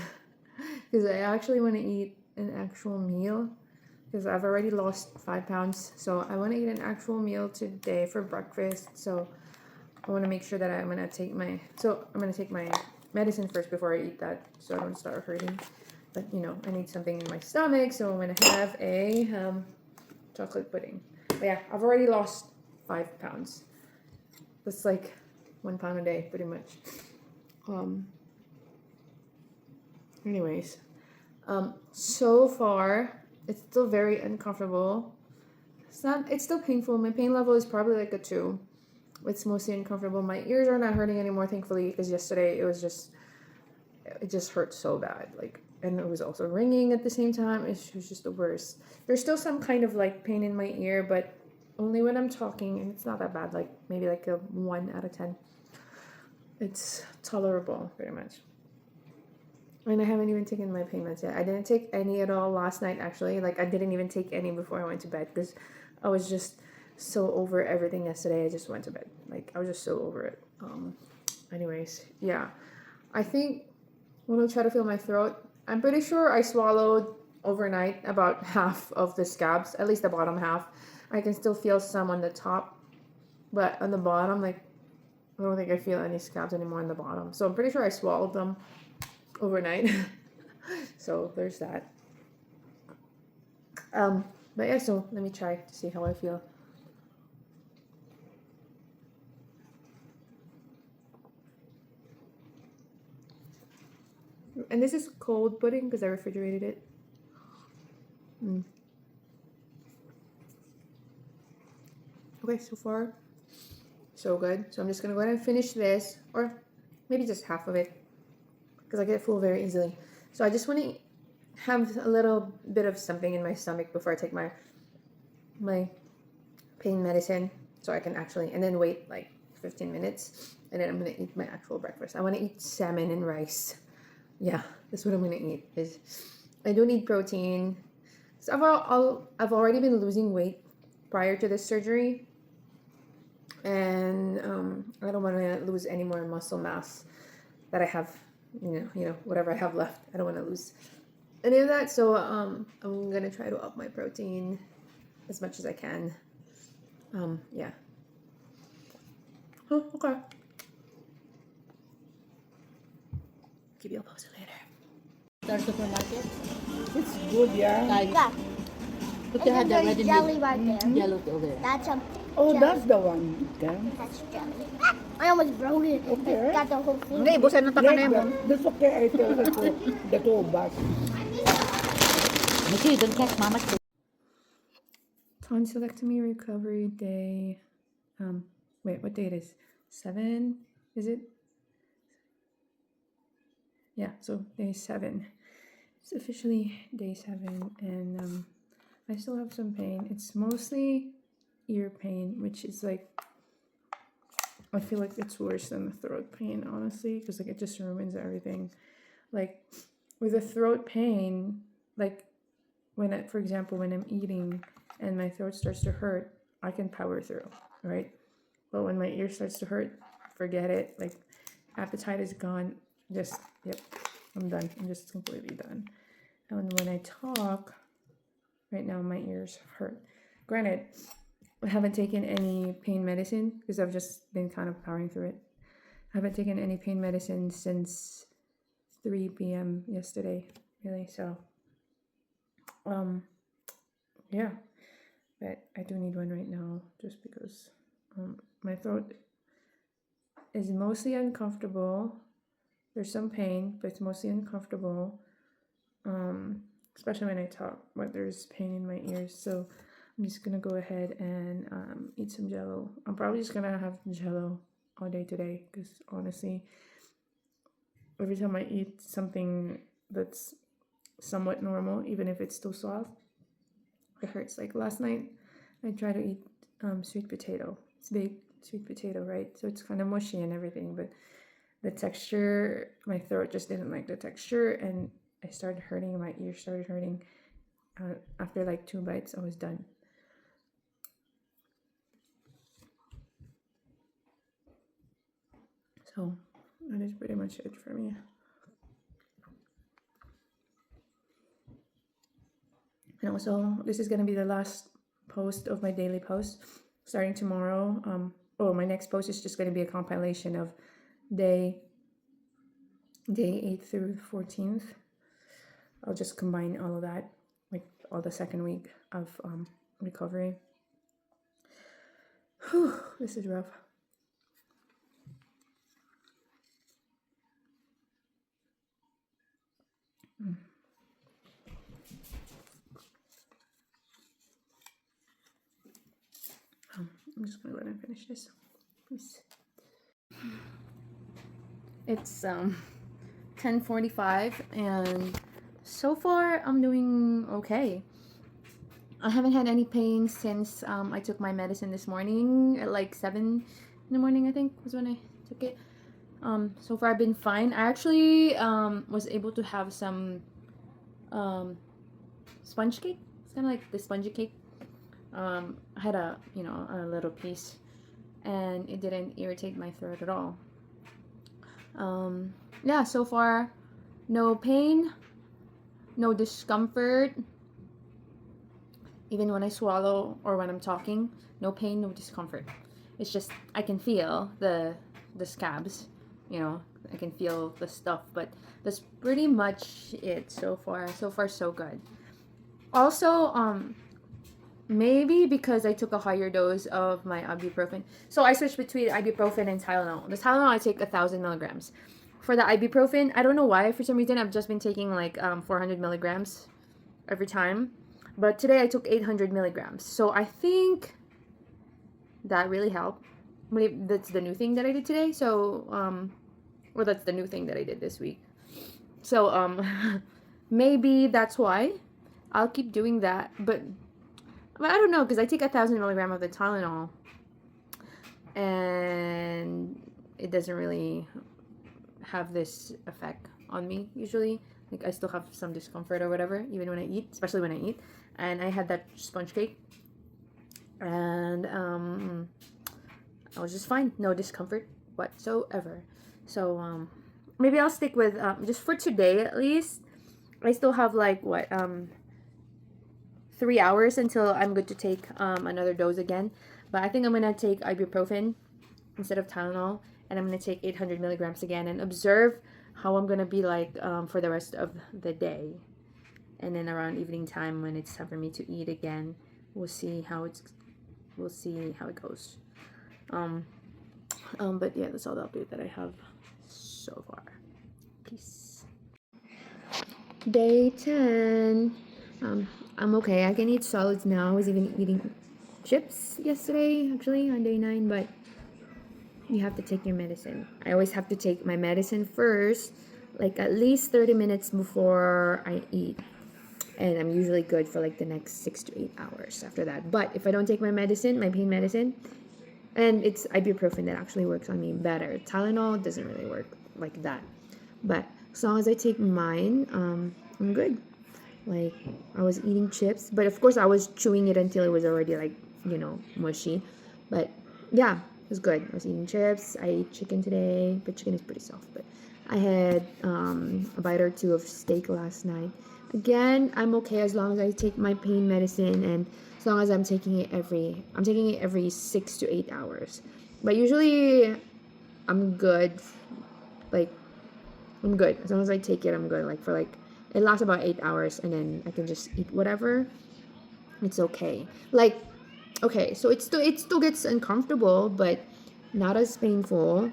because I actually want to eat an actual meal because I've already lost 5 pounds. So I want to eat an actual meal today for breakfast. So I want to make sure that I'm gonna take my medicine first before I eat that, so I don't start hurting. But you know, I need something in my stomach, so I'm gonna have a chocolate pudding. But yeah, I've already lost 5 pounds. That's like 1 pound a day, pretty much. Anyways, so far it's still very uncomfortable. It's still painful. My pain level is probably like a 2. It's mostly uncomfortable. My ears are not hurting anymore, thankfully, because yesterday it just hurt so bad. Like, and it was also ringing at the same time. It was just the worst. There's still some kind of like pain in my ear, but only when I'm talking, and it's not that bad. Like maybe like a 1 out of 10. It's tolerable, pretty much. And I haven't even taken my pain meds yet. I didn't take any at all last night, actually. Like, I didn't even take any before I went to bed because I was just so over everything yesterday. I just went to bed. Like, I was just so over it. Anyways, yeah. I think when I try to feel my throat, I'm pretty sure I swallowed overnight about half of the scabs, at least the bottom half. I can still feel some on the top, but on the bottom, like, I don't think I feel any scabs anymore on the bottom. So I'm pretty sure I swallowed them overnight. So there's that. But yeah, so let me try to see how I feel. And this is cold pudding because I refrigerated it. Okay, so far so good. So I'm just gonna go ahead and finish this, or maybe just half of it, because I get full very easily. So I just want to have a little bit of something in my stomach before I take my pain medicine, so I can actually, and then wait like 15 minutes, and then I'm gonna eat my actual breakfast. I want to eat salmon and rice. Yeah, that's what I'm gonna eat. Is I do need protein. So I've already been losing weight prior to this surgery, and I don't want to lose any more muscle mass that I have. You know, whatever I have left, I don't want to lose any of that. So I'm gonna try to up my protein as much as I can. Yeah. Oh, okay. Keep you posted later. Our supermarket. It's good, yeah. Like, Yeah. but they had And the then red there's and jelly right there. yellow over there. That's a Oh, jelly. that's the one. Okay. That's jelly. I almost broke it. Okay. Got the whole thing. Hindi, busan ng taka na Like mo. that's okay. I tell her to the two bus. Okay, don't catch mama's food. Tonsillectomy recovery day. Wait, what day it is? 7? Is it? Yeah, so day 7. It's officially day 7, and I still have some pain. It's mostly ear pain, which is like, I feel like it's worse than the throat pain, honestly, because like it just ruins everything. Like with the throat pain, like for example, when I'm eating and my throat starts to hurt, I can power through, right? But when my ear starts to hurt, forget it. Like appetite is gone. Just, yep, I'm done. I'm just completely done. And when I talk, right now my ears hurt. Granted, I haven't taken any pain medicine because I've just been kind of powering through it. I haven't taken any pain medicine since 3 p.m. yesterday, really. So, yeah, but I do need one right now just because my throat is mostly uncomfortable. There's some pain, but it's mostly uncomfortable, especially when I talk, but there's pain in my ears. So I'm just gonna go ahead and eat some jello. I'm probably just gonna have jello all day today because honestly, every time I eat something that's somewhat normal, even if it's still soft, it hurts. Like last night, I tried to eat sweet potato. It's baked sweet potato, right? So it's kind of mushy and everything, but the texture, my throat just didn't like the texture, and I started hurting. My ear started hurting. After like 2 bites, I was done. So that is pretty much it for me. And also, this is gonna be the last post of my daily post starting tomorrow. My next post is just gonna be a compilation of day 8th through 14th. I'll just combine all of that, like all the second week of recovery. Whew, this is rough. I'm just gonna let him finish this. Please. It's 10:45 and so far I'm doing okay. I haven't had any pain since I took my medicine this morning at like 7 in the morning, I think was when I took it. So far I've been fine. I actually was able to have some sponge cake. It's kind of like the spongy cake. I had a little piece and it didn't irritate my throat at all. Yeah, so far no pain, no discomfort. Even when I swallow or when I'm talking, no pain, no discomfort. It's just I can feel the scabs, I can feel the stuff, but that's pretty much it so far. So far so good. Also, maybe because I took a higher dose of my ibuprofen. So I switched between ibuprofen and Tylenol. The Tylenol I take 1,000 milligrams. For the ibuprofen, I don't know why. For some reason, I've just been taking like 400 milligrams every time. But today I took 800 milligrams. So I think that really helped. Maybe that's the new thing that I did today. So, or that's the new thing that I did this week. So, maybe that's why. I'll keep doing that. But I don't know, because I take 1,000 milligrams of the Tylenol. And it doesn't really have this effect on me usually. Like I still have some discomfort or whatever, even when I eat, especially when I eat. And I had that sponge cake, and I was just fine, no discomfort whatsoever. So maybe I'll stick with just for today at least. I still have like 3 hours until I'm good to take another dose again. But I think I'm gonna take ibuprofen instead of Tylenol, and I'm gonna take 800 milligrams again and observe how I'm gonna be like for the rest of the day. And then around evening time when it's time for me to eat again, we'll see how it goes. But yeah, that's all the update that I have so far. Peace. Day 10. I'm okay. I can eat solids now. I was even eating chips yesterday, actually, on day 9, but you have to take your medicine. I always have to take my medicine first, like at least 30 minutes before I eat. And I'm usually good for like the next 6 to 8 hours after that. But if I don't take my medicine, my pain medicine, and it's ibuprofen that actually works on me better. Tylenol doesn't really work like that. But as long as I take mine, I'm good. Like, I was eating chips, but of course I was chewing it until it was already like, mushy. But yeah, it was good. I was eating chips. I ate chicken today, but chicken is pretty soft. But I had a bite or two of steak last night. Again, I'm okay as long as I take my pain medicine, and as long as I'm taking it every 6 to 8 hours. But usually I'm good. Like, I'm good. As long as I take it, I'm good. Like, for like, it lasts about 8 hours, and then I can just eat whatever. It's okay. Like, okay, so it still gets uncomfortable, but not as painful.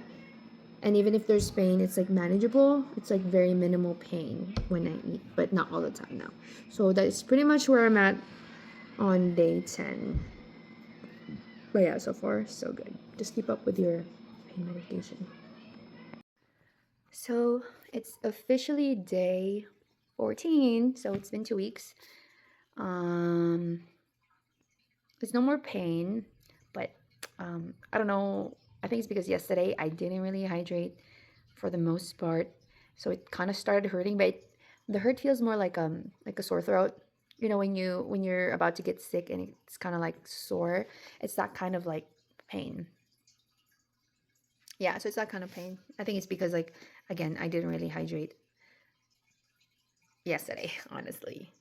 And even if there's pain, it's like manageable. It's like very minimal pain when I eat, but not all the time now. So that's pretty much where I'm at on day 10. But yeah, so far so good. Just keep up with your pain medication. So it's officially day 14, so it's been 2 weeks. There's no more pain, but I don't know. I think it's because yesterday I didn't really hydrate for the most part, so it kind of started hurting. But the hurt feels more like a sore throat. When you're about to get sick and it's kind of like sore. It's that kind of like pain. Yeah, so it's that kind of pain. I think it's because, like, again, I didn't really hydrate yesterday, honestly.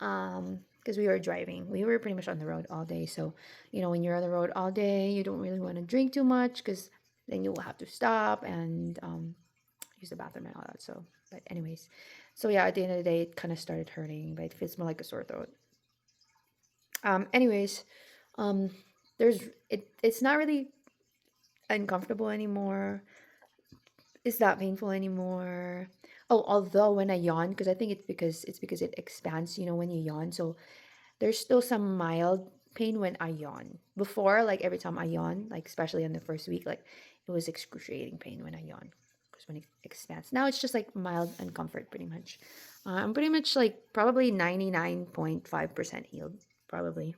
because we were driving. We were pretty much on the road all day. So, when you're on the road all day, you don't really want to drink too much because then you will have to stop and use the bathroom and all that. So, but anyways, so yeah, at the end of the day, it kind of started hurting, but it feels more like a sore throat. Anyways, um, it's not really uncomfortable anymore. It's not painful anymore. Oh, although when I yawn, because I think it's because it expands, when you yawn. So there's still some mild pain when I yawn. Before, like every time I yawn, like especially in the first week, like it was excruciating pain when I yawn. Because when it expands. Now it's just like mild uncomfort pretty much. I'm pretty much like probably 99.5% healed. Probably.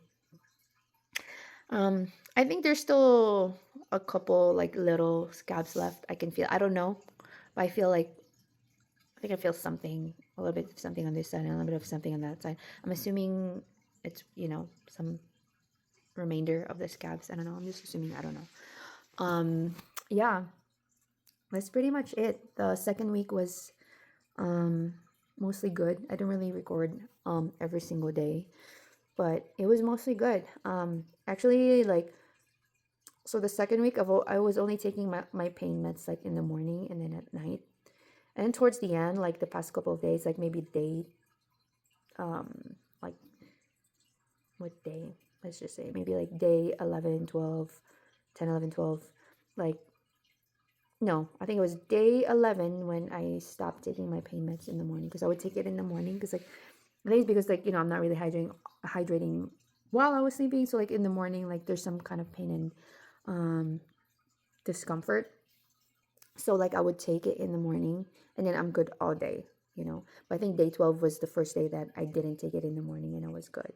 I think there's still a couple like little scabs left. I can feel. I don't know, but I think I feel something, a little bit of something on this side and a little bit of something on that side. I'm assuming it's some remainder of the scabs. I don't know. I'm just assuming. I don't know. Yeah, that's pretty much it. The second week was mostly good. I didn't really record every single day, but it was mostly good. Actually, like, so the second week I was only taking my pain meds like in the morning and then at night. And then towards the end, like the past couple of days, like maybe day like what day? Let's just say maybe like day 11, 12, 10, 11, 12. Like, no, I think it was day 11 when I stopped taking my pain meds in the morning, because I would take it in the morning because like I think it's because like I'm not really hydrating while I was sleeping. So like in the morning, like there's some kind of pain and discomfort. So like I would take it in the morning and then I'm good all day. But I think day 12 was the first day that I didn't take it in the morning and I was good.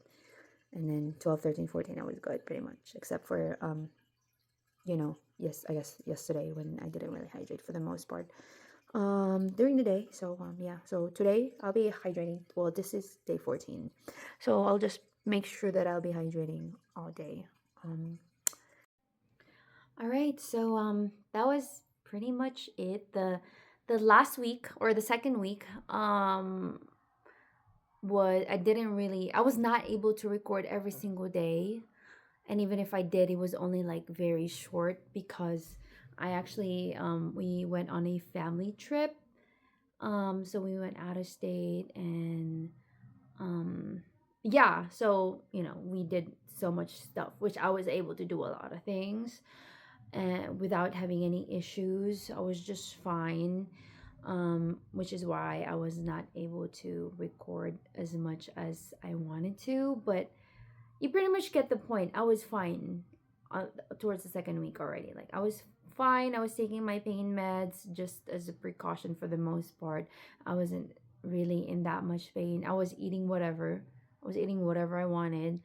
And then 12, 13, 14 I was good pretty much, except for yes, I guess yesterday when I didn't really hydrate for the most part during the day. So yeah, so today I'll be hydrating. Well, this is day 14. So I'll just make sure that I'll be hydrating all day. All right, so that was pretty much it. The last week or the second week was I was not able to record every single day. And even if I did, it was only like very short because I actually we went on a family trip. So we went out of state and yeah, so we did so much stuff, which I was able to do a lot of things and without having any issues. I was just fine, which is why I was not able to record as much as I wanted to. But you pretty much get the point. I was fine towards the second week already. Like I was fine. I was taking my pain meds just as a precaution for the most part. I wasn't really in that much pain. I was eating whatever. I was eating whatever I wanted.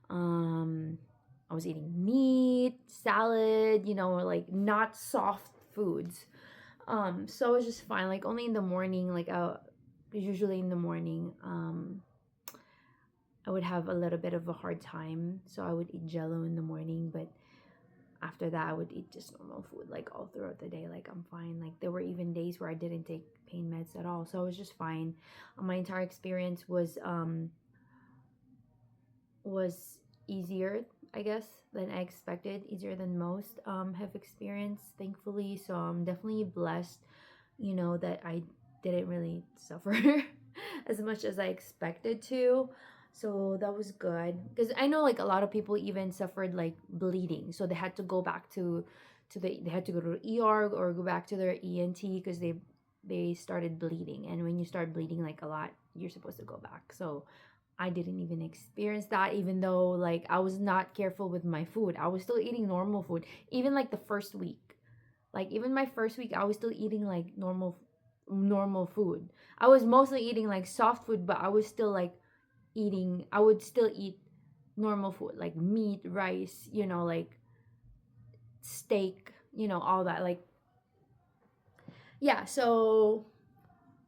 I was eating meat, salad, like not soft foods. So it was just fine. Like only in the morning, like usually in the morning, I would have a little bit of a hard time. So I would eat jello in the morning, but after that I would eat just normal food like all throughout the day. Like I'm fine. Like there were even days where I didn't take pain meds at all. So I was just fine. My entire experience was easier, I guess, than I expected, easier than most have experienced, thankfully. So I'm definitely blessed, that I didn't really suffer as much as I expected to. So that was good, because I know like a lot of people even suffered like bleeding, so they had to go back they had to go to the ER or go back to their ENT because they started bleeding. And when you start bleeding like a lot, you're supposed to go back. So I didn't even experience that, even though like I was not careful with my food. I was still eating normal food. Even like the first week. Like even my first week I was still eating like normal food. I was mostly eating like soft food, but I was still like I would still eat normal food like meat, rice, like steak, all that. Like yeah, so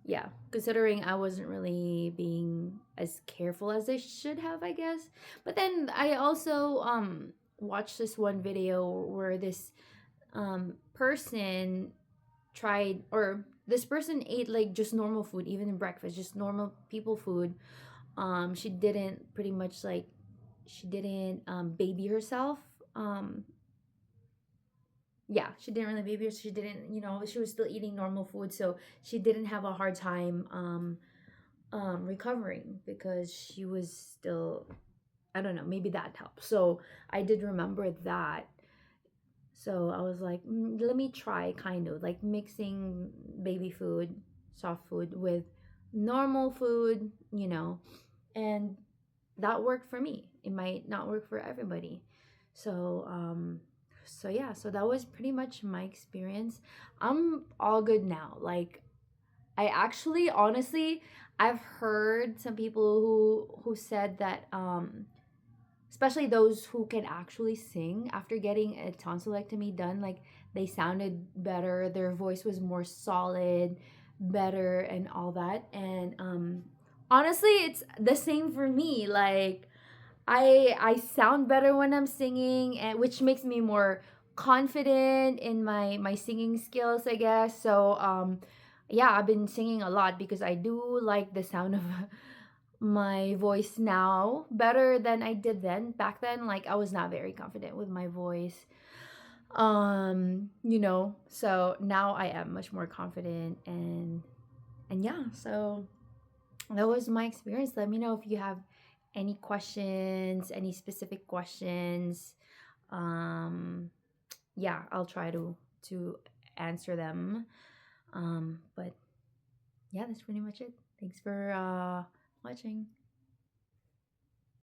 yeah, considering I wasn't really being as careful as I should have, I guess. But then I also watched this one video where person this person ate like just normal food, even in breakfast, just normal people food, She didn't pretty much like she didn't baby herself. Yeah, she didn't really baby her. She didn't, she was still eating normal food, so she didn't have a hard time recovering because she was still, I don't know, maybe that helped. So I did remember that. So I was like, let me try kind of like mixing baby food, soft food with normal food, and that worked for me. It might not work for everybody. So yeah, so that was pretty much my experience. I'm all good now. Like I actually honestly I've heard some people who said that especially those who can actually sing after getting a tonsillectomy done, like they sounded better, their voice was more solid, better and all that. And honestly it's the same for me. Like I sound better when I'm singing, and which makes me more confident in my singing skills, I guess. So yeah, I've been singing a lot because I do like the sound of my voice now better than I did then. Back then, like I was not very confident with my voice. So now I am much more confident, and yeah, so that was my experience. Let me know if you have any questions, any specific questions. Yeah, I'll try to answer them. But yeah, that's pretty much it. Thanks for watching.